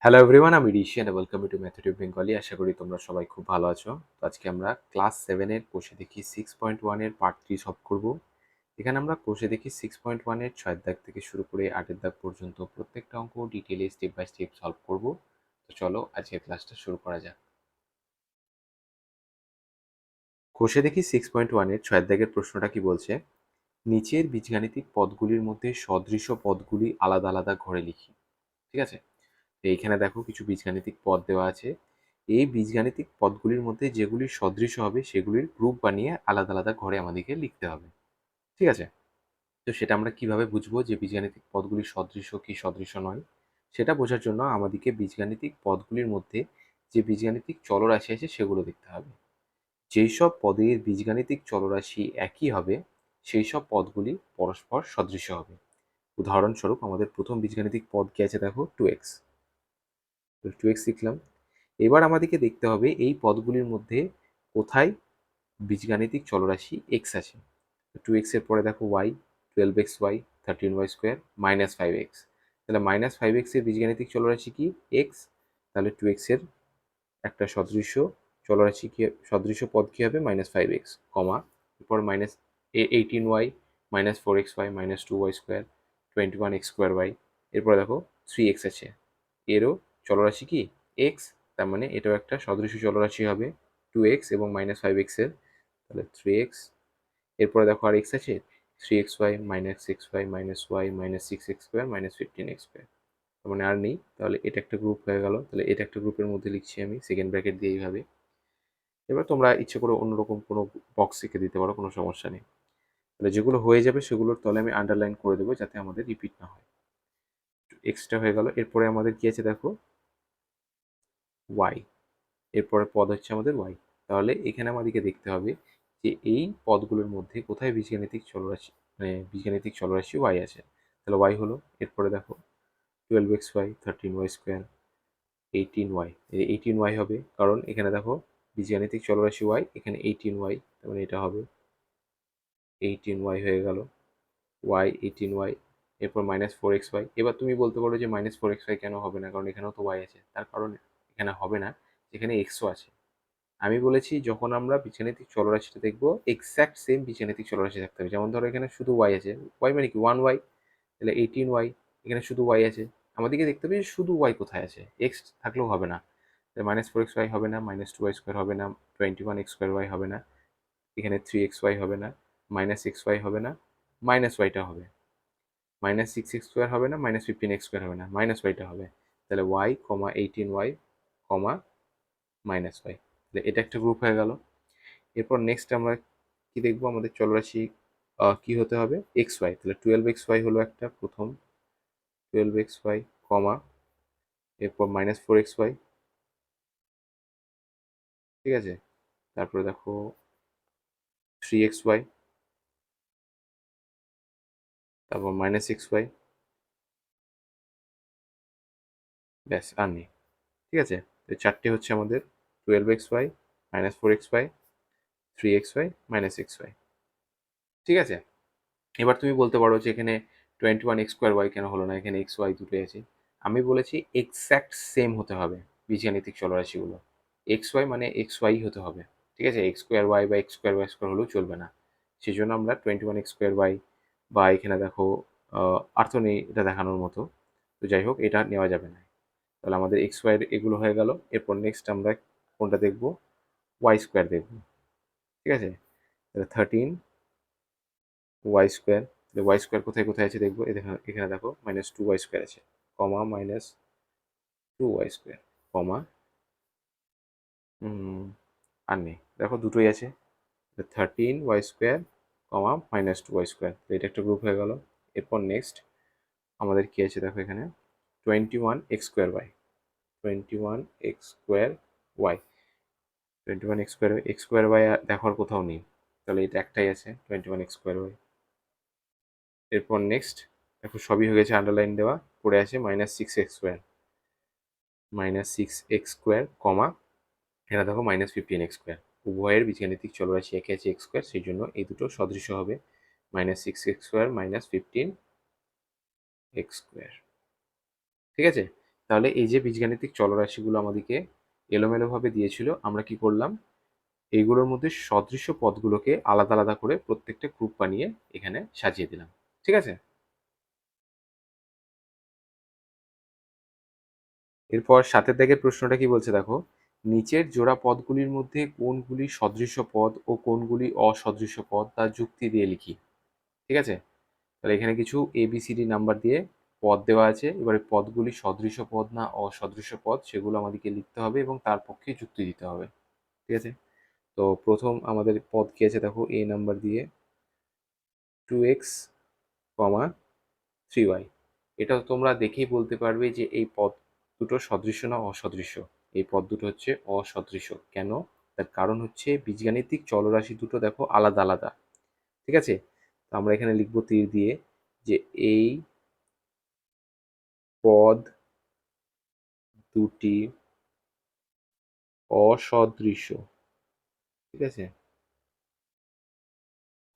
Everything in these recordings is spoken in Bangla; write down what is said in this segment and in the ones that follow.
হ্যালো এভরিওয়ান, আমি Rishi and welcome to mathematic Bengali. আশা করি তোমরা সবাই খুব ভালো আছো। তো আজকে আমরা ক্লাস 7 এর কোষে দেখি 6.1 এর পার্ট 3 সলভ করব। এখানে আমরা কোষে দেখি 6.1 এর 6 দাগ থেকে শুরু করে 8 দাগ পর্যন্ত প্রত্যেকটা অঙ্ক ডিটেইলে স্টেপ বাই স্টেপ সলভ করব। তো চলো আজকে ক্লাসটা শুরু করা যাক। কোষে দেখি 6.1 এর 6 দাগের প্রশ্নটা কি বলছে, নিচের বীজগাণিতিক পদগুলির মধ্যে সদৃশ পদগুলি আলাদা আলাদা ঘরে লিখি। ঠিক আছে, তো এইখানে দেখো কিছু বীজগাণিতিক পদ দেওয়া আছে। এই বীজগাণিতিক পদগুলির মধ্যে যেগুলি সদৃশ হবে সেগুলির গ্রুপ বানিয়ে আলাদা আলাদা ঘরে আমাদেরকে লিখতে হবে। ঠিক আছে, তো সেটা আমরা কিভাবে বুঝবো যে বীজগাণিতিক পদগুলি সদৃশ কি সদৃশ নয়? সেটা বোঝার জন্য আমাদেরকে বীজগাণিতিক পদগুলির মধ্যে যে বীজগাণিতিক চলরাশি আছে সেগুলো দেখতে হবে। যেই সব পদের বীজগাণিতিক চলরাশি একই হবে সেই সব পদগুলি পরস্পর সদৃশ হবে। উদাহরণস্বরূপ আমাদের প্রথম বীজগাণিতিক পদ কি আছে দেখো, 2x। 2x লিখলাম। এবার আমাদেরকে দেখতে হবে এই পদগুলির মধ্যে কোথায় বীজগাণিতিক চলরাশি x আছে। 2x এর পরে দেখো y, 12xy, 13y square, -5x। তাহলে -5x এর বীজগাণিতিক চলরাশি কি? x। তাহলে 2x এর একটা সদৃশ চলরাশি কি, সদৃশ পদ কি হবে? -5x, কমা, এরপর -18y, -4xy, -2y square, 21x square y। এরপরে দেখো 3x আছে, এরও চলরাশি কি? x। তার মানে এটাও একটা সদৃশ চলরাশি হবে 2x এবং -5x এর। তাহলে 3x। এরপরে দেখো আর x আছে, 3xy, -6y, -y, -6x square, -15x square. তার মানে আর নেই, তাহলে এটা একটা গ্রুপ হয়ে গেল। তাহলে এটা একটা গ্রুপের মধ্যে লিখছি আমি সেকেন্ড ব্র্যাকেট দিয়ে এইভাবে। এবার তোমরা ইচ্ছে করে অন্যরকম কোনো বক্স লিখে দিতে পারো, কোনো সমস্যা নেই। তাহলে যেগুলো হয়ে যাবে সেগুলোর তলে আমি আন্ডারলাইন করে দেবো যাতে আমাদের রিপিট না হয়। এক্সট্রা হয়ে গেল। এরপরে আমাদের কি আছে দেখো, ওয়াই। এরপরে পদ হচ্ছে আমাদের ওয়াই। তাহলে এখানে আমাদেরকে দেখতে হবে যে এই পদগুলোর মধ্যে কোথায় বীজগাণিতিক চলরাশি, মানে বীজগাণিতিক চলরাশি ওয়াই আছে। তাহলে ওয়াই হলো, এরপরে দেখো 12xy, 13y square, 18y। 18y হবে কারণ এখানে দেখো বীজগাণিতিক চলরাশি ওয়াই, এখানে 18y, তার মানে এটা হবে 18y হয়ে গেল, y 18y। এরপর -4xy। এবার তুমি বলতে পারো যে -4xy কেন হবে না, কারণ এখানেও তো y আছে। তার কারণ এখানে হবে না, এখানে এক্সও আছে। আমি বলেছি যখন আমরা বীজগাণিতিক চলরাশিটা দেখবো এক্স্যাক্ট সেম বীজগাণিতিক চলরাশি থাকতে হবে। যেমন ধরো এখানে শুধু y আছে, y মানে কি 1y, তাহলে 18y। এখানে শুধু y আছে, আমাদেরকে দেখতে হবে যে শুধু y কোথায় আছে, এক্স থাকলেও হবে না। -4xy হবে না, -2y স্কোয়ার হবে না, 21x স্কোয়ার y হবে না, এখানে 3xy হবে না, -xy হবে না, -yটা হবে, -6x স্কোয়ার হবে না, -15x স্কোয়ার হবে না, -yটা হবে। তাহলে y, 18y, -y। তাহলে এটা একটা গ্রুপ হয়ে গেল। এরপর নেক্সট আমরা কি দেখবো, আমাদের চলরাশি কি হতে হবে? xy। তাহলে 12xy হলো একটা প্রথম, 12xy, কমা, এরপর -4xy। ঠিক আছে, তারপরে দেখো 3xy, তারপর -6y। ব্যাস, আর নেই। ঠিক আছে, তো চারটে হচ্ছে আমাদের 12xy, -4xy, 3xy, -xy। ঠিক আছে, এবার তুমি বলতে পারো যে এখানে 21x স্কোয়ার ওয়াই কেন হলো না, এখানে এক্স ওয়াই দুটোই আছে। আমি বলেছি এক্স্যাক্ট সেম হতে হবে বীজগাণিতিক চলরাশিগুলো, এক্স ওয়াই মানে এক্স ওয়াই হতে হবে। ঠিক আছে, এক্স স্কোয়ার ওয়াই বা এক্স স্কোয়ার ওয়াই স্কোয়ার হলেও চলবে না। সেই জন্য আমরা 21x স্কোয়ার ওয়াই, বা এখানে দেখো আর্থ নেই এটা দেখানোর মতো, তো যাই হোক এটা নেওয়া যাবে না। তাহলে আমাদের এক্স ওয়াই এগুলো হয়ে গেল। এরপর নেক্সট আমরা কোনটা দেখবো? ওয়াই স্কোয়ার দেখবো। ঠিক আছে, তাহলে 13y স্কোয়ার। ওয়াই স্কোয়ার কোথায় কোথায় আছে দেখবো, এখানে দেখো -2y স্কোয়ার আছে, কমা -2y স্কোয়ার, কমা, আর নেই, দেখো দুটোই আছে, 13y স্কোয়ার, কমা -2y স্কোয়ার। এটা একটা গ্রুপ হয়ে গেল। এরপর নেক্সট আমাদের কি আছে দেখো, এখানে 21x square y, 21x square y, 21x square y দেখার কোথাও নেই, তাহলে এটা একটাই আছে 21x স্কোয়ার ওয়াই। এরপর নেক্সট দেখো সবই হয়ে গেছে, আন্ডারলাইন দেওয়া পড়ে আছে -6x স্কোয়ার, -6x স্কোয়ার, কমা, এখানে দেখো -15x স্কোয়ার। উভয়ের বীজগাণিতিক চলরাশি একই আছে এক্স স্কোয়ার, সেই জন্য এই দুটো সদৃশ হবে -6x স্কোয়ার, -15x স্কোয়ার। ঠিক আছে, তাহলে এই যে বীজগাণিতিক চলরাশিগুলো আমাদেরকে এলোমেলোভাবে দিয়েছিল, আমরা কি করলাম, এইগুলোর মধ্যে সদৃশ্য পদগুলোকে আলাদা আলাদা করে প্রত্যেকটা গ্রুপ বানিয়ে এখানে সাজিয়ে দিলাম। ঠিক আছে? এরপর 7 দাগের প্রশ্নটা কি বলছে দেখো, নিচের জোড়া পদগুলির মধ্যে কোনগুলি সদৃশ্য পদ ও কোনগুলি অসদৃশ্য পদ তা যুক্তি দিয়ে লিখি। ঠিক আছে? তাহলে এখানে কিছু ABCD নাম্বার দিয়ে পদ দেওয়া আছে। এবারে পদগুলি সদৃশ্য পদ না অসদৃশ্য পদ সেগুলো আমাদেরকে লিখতে হবে এবং তার পক্ষে যুক্তি দিতে হবে। ঠিক আছে? তো প্রথম আমাদের পদ কি আছে দেখো, A নাম্বার দিয়ে 2x, 3y। এটা তোমরা দেখেই বলতে পারবে যে এই পদ দুটো সদৃশ্য না অসদৃশ্য। এই পদ দুটো হচ্ছে অসদৃশ্য। কেন? তার কারণ হচ্ছে বীজগাণিতিক চলরাশি দুটো দেখো আলাদা আলাদা। ঠিক আছে? তো আমরা এখানে লিখবো তীর দিয়ে যে এই পদ দুটি অসদৃশ্য। ঠিক আছে?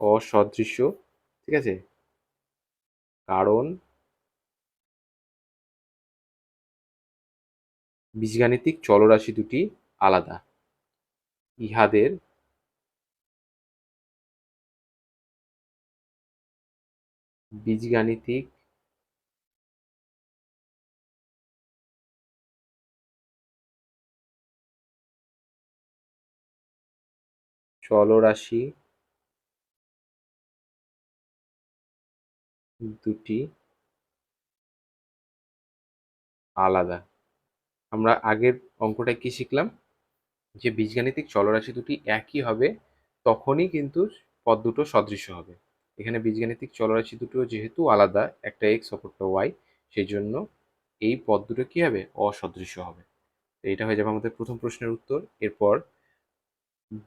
অসদৃশ্য। ঠিক আছে? কারণ বীজগাণিতিক চলরাশি দুটি আলাদা। ইহাদের বীজগাণিতিক চলরাশি দুটি আলাদা। আমরা আগের অঙ্কটায় কি শিখলাম, যে বীজগাণিতিক চলরাশি দুটি একই হবে তখনই কিন্তু পদ দুটো সদৃশ্য হবে। এখানে বীজগাণিতিক চলরাশি দুটো যেহেতু আলাদা, একটা এক্স অপরটা ওয়াই, সেই জন্য এই পদ দুটো কি হবে, অসদৃশ্য হবে। তো এটা হয়ে যাবে আমাদের প্রথম প্রশ্নের উত্তর। এরপর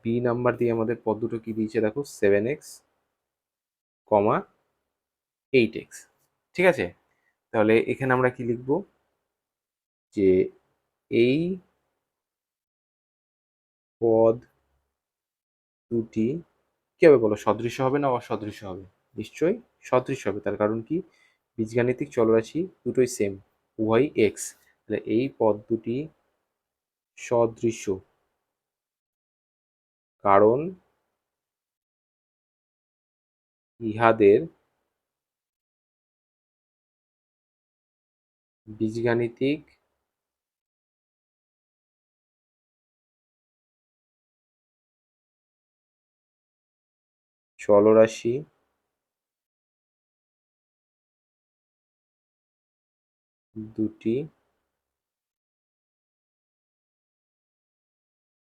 বি নাম্বার দিয়ে আমাদের পদ দুটো কি দিয়েছে দেখো, 7x, 8x। ঠিক আছে? তাহলে এখানে আমরা কি লিখব, যে এই পদ দুটি কি হবে বলো, সদৃশ্য হবে না অসদৃশ্য হবে? নিশ্চয়ই সদৃশ্য হবে। তার কারণ কি, বীজগাণিতিক চলরাশি দুটোই সেম, উভয়ই এক্স। তাহলে এই পদ দুটি সদৃশ্য, কারণ ইহাদের বীজগাণিতিক চলরাশি দুটি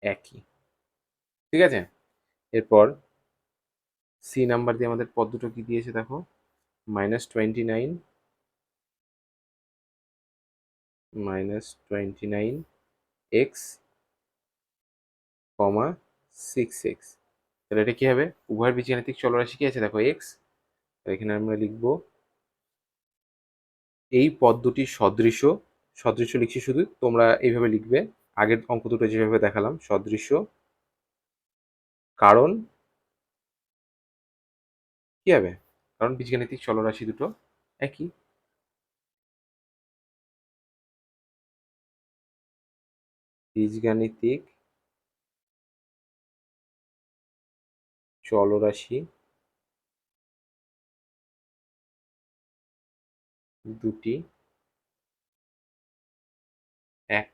একই। ঠিক আছে? এরপর সি নাম্বার দিয়ে আমাদের পদ দুটো কি দিয়েছে দেখো, -29, -29x, 6x। তাহলে এটা কি হবে, উভয়ের বীজগাণিতিক চলরাশি কি আছে দেখো, এক্স। এখানে আমরা লিখব এই পদ দুটি সদৃশ্য, সদৃশ্য লিখছি শুধু, তোমরা এইভাবে লিখবে আগের অঙ্ক দুটো যেভাবে দেখালাম, সদৃশ্য কারণ কি হবে, কারণ বীজগাণিতিক চলরাশি দুটো একই। বীজগাণিতিক চলরাশি দুটি এক।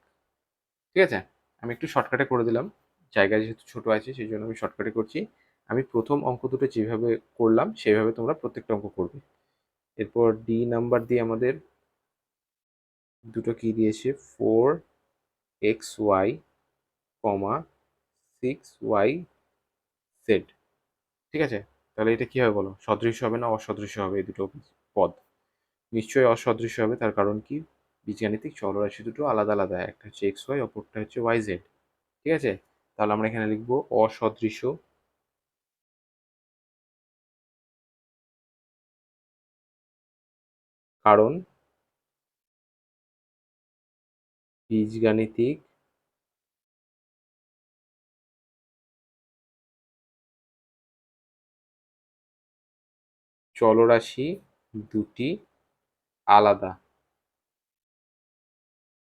ঠিক আছে? আমি একটু শর্টকাটে করে দিলাম, জায়গা যেহেতু ছোট আছে সেই জন্য আমি শর্টকাটে করছি। আমি প্রথম অঙ্ক দুটো যেভাবে করলাম সেভাবে তোমরা প্রত্যেকটা অঙ্ক করবে। এরপর ডি নাম্বার দিয়ে আমাদের দুটো কি দিয়েছে, 4xy, 6yz। ঠিক আছে? তাহলে এটা কি হবে বলো, সদৃশ্য হবে না অসদৃশ্য হবে এই দুটো পদ? নিশ্চয়ই অসদৃশ্য হবে। তার কারণ কি, বীজগাণিতিক চলরাশি দুটো আলাদা আলাদা, একটা হচ্ছে এক্স ওয়াই, অপরটা হচ্ছে ওয়াই জেড। ঠিক আছে? তাহলে আমরা এখানে লিখবো অসদৃশ্য, কারণ বীজগাণিতিক চলরাশি দুটি আলাদা।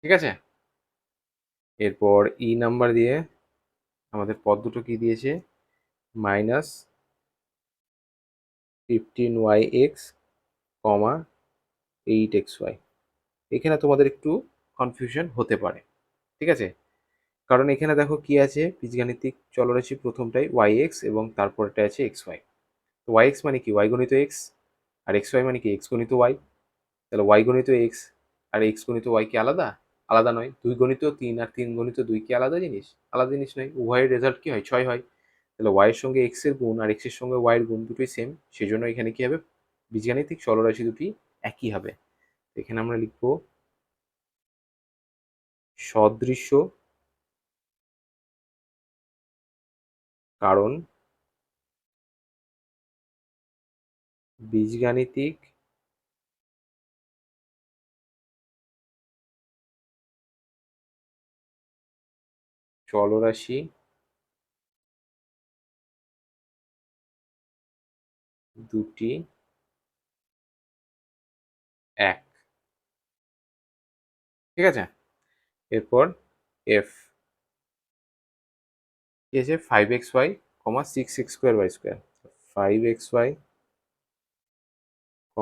ঠিক আছে। এরপর নাম্বার দিয়ে আমাদের পদ দুটো কি দিয়েছে, -15y(x), কমা 8xy। এখানে তোমাদের একটু কনফিউশন হতে পারে, ঠিক আছে, কারণ এখানে দেখো কি আছে, বীজগাণিতিক চলরাশি প্রথমটাই y(x) এবং তারপরটা আছে xy। তো y(x) মানে কি y গণিত x, আর xy মানে কি x গণিত y। তাহলে y গণিত x আর x গণিত y কি আলাদা? আলাদা নয়। 2 গণিত 3 আর 3 গণিত 2 কি আলাদা জিনিস? আলাদা জিনিস নয়। উভয়ের রেজাল্ট কি হয়? 6 হয়। তাহলে y এর সঙ্গে x এর গুণ আর x এর সঙ্গে y এর গুণ দুটোই সেম, সেজন্য এখানে কি হবে, বীজগাণিতিক চলরাশি দুটি একই হবে। এখানে আমরা লিখব সদৃশ্য, কারণ বীজগাণিতিক চলরাশি দুটি এক। ঠিক আছে। এরপর এফ কি আছে, 5xy, 6x²y², 5xy,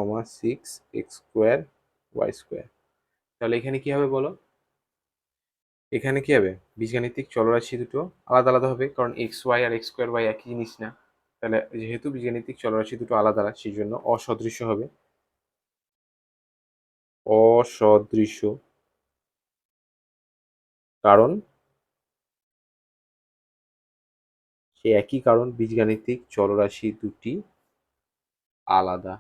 6x²y²। তাহলে এখানে কি হবে বলো? এখানে কি হবে, বীজগাণিতিক চলরাশি দুটো আলাদা আলাদা হবে, কারণ xy আর x²y একই জিনিস না। তাহলে যেহেতু বীজগাণিতিক চলরাশি দুটো আলাদা আলাদা, সেই জন্য অসদৃশ্য হবে। অসদৃশ্য, কারণ সে একই কারণ বীজগাণিতিক চলরাশি দুটি আলাদা।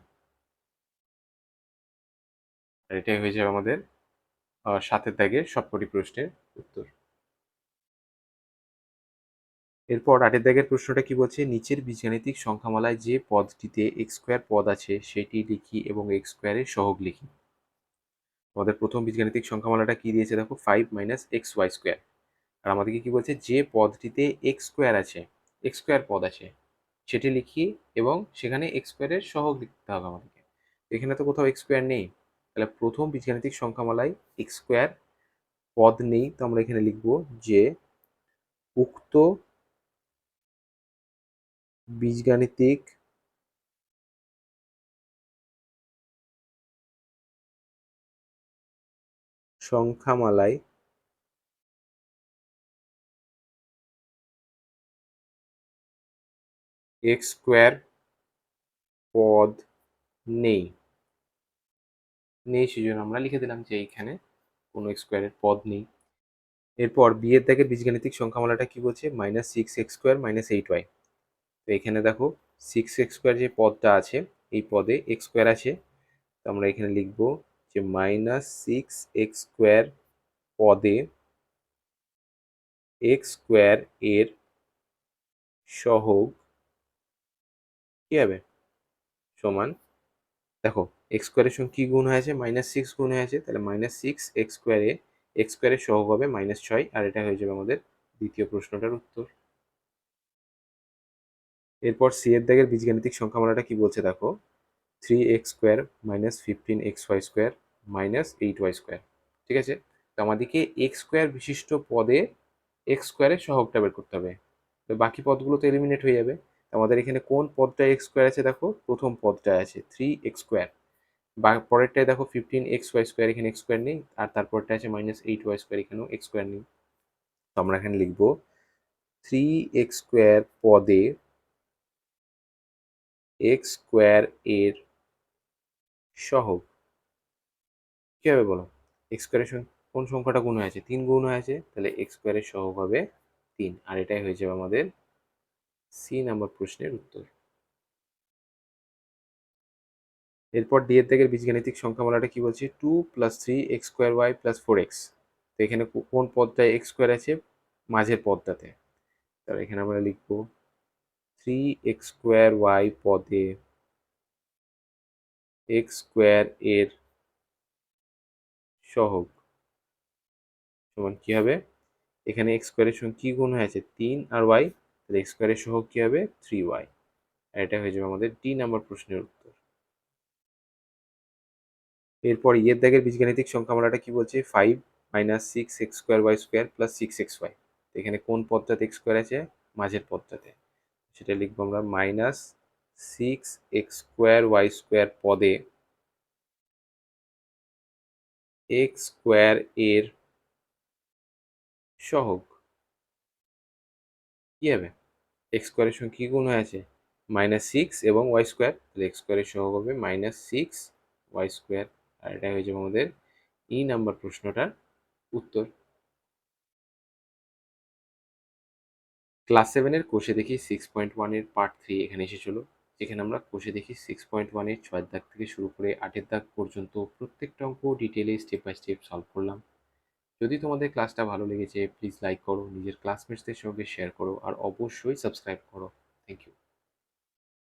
আর এটাই হয়ে যাবে আমাদের 7 দাগের সবকটি প্রশ্নের উত্তর। এরপর 8 দাগের প্রশ্নটা কি বলছে, নিচের বীজগাণিতিক সংখ্যামালায় যে পদটিতে x² পদ আছে সেটি লিখি এবং x² এর সহগ লিখি। আমাদের প্রথম বীজগাণিতিক সংখ্যামালাটা কি দিয়েছে দেখো, 5 - xy²। আর আমাদেরকে কি বলছে, যে পদটিতে x² আছে, x² পদ আছে সেটি লিখি এবং সেখানে x² এর সহগ লিখতে হবে আমাদেরকে। এখানে তো কোথাও x² নেই, তাহলে প্রথম বীজগাণিতিক সংখ্যামালায় x² পদ নেই, তো আমরা এখানে লিখব যে উক্ত বীজগাণিতিক সংখ্যামালায় x² পদ নেই। সেজন্য আমরা লিখে দিলাম যে এইখানে কোনো x² এর পদ নেই। এরপর বিয়ের দাগের বীজগাণিতিক সংখ্যামালাটা কি বলছে, -6x² - 8y। তো এখানে দেখো 6x² যে পদটা আছে, এই পদে x² আছে, তো আমরা এখানে লিখব যে -6x² পদে x² এর সহগ কি হবে, সমান, দেখো x² এর সঙ্গে কি গুণ হয়েছে, -6 গুণ হয়েছে, তাহলে -6x² এ x² এর সহগ হবে -6, আর এটা হয়ে যাবে আমাদের দ্বিতীয় প্রশ্নটার উত্তর। এরপর সি এর দাগের বীজগাণিতিক সংখ্যামালাটা কি বলছে দেখো, 3x² - 15xy² - 8y²। ঠিক আছে, তো আমাদেরকে x² বিশিষ্ট পদে x² এর সহগটা বের করতে হবে। তো বাকি পদগুলো তো এলিমিনেট হয়ে যাবে। আমাদের এখানে কোন পদটা x² আছে দেখো, প্রথম পদটা আছে 3x², বা পরেরটায় দেখো 15xy², এখানে x² নেই, আর তারপরটা আছে -8y², এখানেও x² নেই। তো আমরা এখানে লিখব 3x² পদে x² এর সহগ কি হবে বলো, x² এর সঙ্গে কোন সংখ্যাটা গুণ হয়েছে, 3 গুণ হয়েছে, তাহলে x² এর সহগ হবে 3, আর এটাই হয়ে যাবে আমাদের সি নাম্বার প্রশ্নের উত্তর। এরপর ডি এর দাগের বীজগাণিতিক সংখ্যামালাটা কি বলছে, 2 + 3x²y + 4x। তো এখানে কোন পদটায় x² আছে, মাঝের পদটাতে, তাহলে এখানে আমরা লিখব 3x² পদে x² এর সহগ সমান কি হবে, এখানে x² এর সঙ্গে কি গুণ হয়েছে, 3 আর y, তাহলে x² এর সহগ কি হবে, 3y, আর এটা হয়ে যাবে আমাদের ডি নাম্বার প্রশ্নের উত্তর। এরপর ইয়ের দাগের বীজগাণিতিক সংখ্যামালাটা কি বলছে, 5 minus six x square y square plus six x y. এখানে কোন পদটাতে এক্স স্কোয়ার আছে? মাঝের পদটাতে। সেটা লিখবো আমরা minus six x square y square পদে এক্স স্কোয়ার এর সহগ কি হবে? এক্স স্কোয়ারের সঙ্গে কী গুণ হয়ে আছে? মাইনাস সিক্স এবং ওয়াই স্কোয়ার, তাহলে এক্স স্কোয়ারের সহগ হবে মাইনাস সিক্স ওয়াই স্কোয়ার। আর এটা হয়ে যাবে আমাদের নাম্বার প্রশ্নটার উত্তর। ক্লাস সেভেনের কোষে দেখি 6.1 পার্ট 3 এখানে এসেছিলো, যেখানে আমরা কোষে দেখি 6.1 ছয়ের দাগ থেকে শুরু করে 8 দাগ পর্যন্ত প্রত্যেকটা অঙ্ক ডিটেলে স্টেপ বাই স্টেপ সলভ করলাম। যদি তোমাদের ক্লাসটা ভালো লেগেছে প্লিজ লাইক করো, নিজের ক্লাসমেটসদের সঙ্গে শেয়ার করো, আর অবশ্যই সাবস্ক্রাইব করো। Thank you.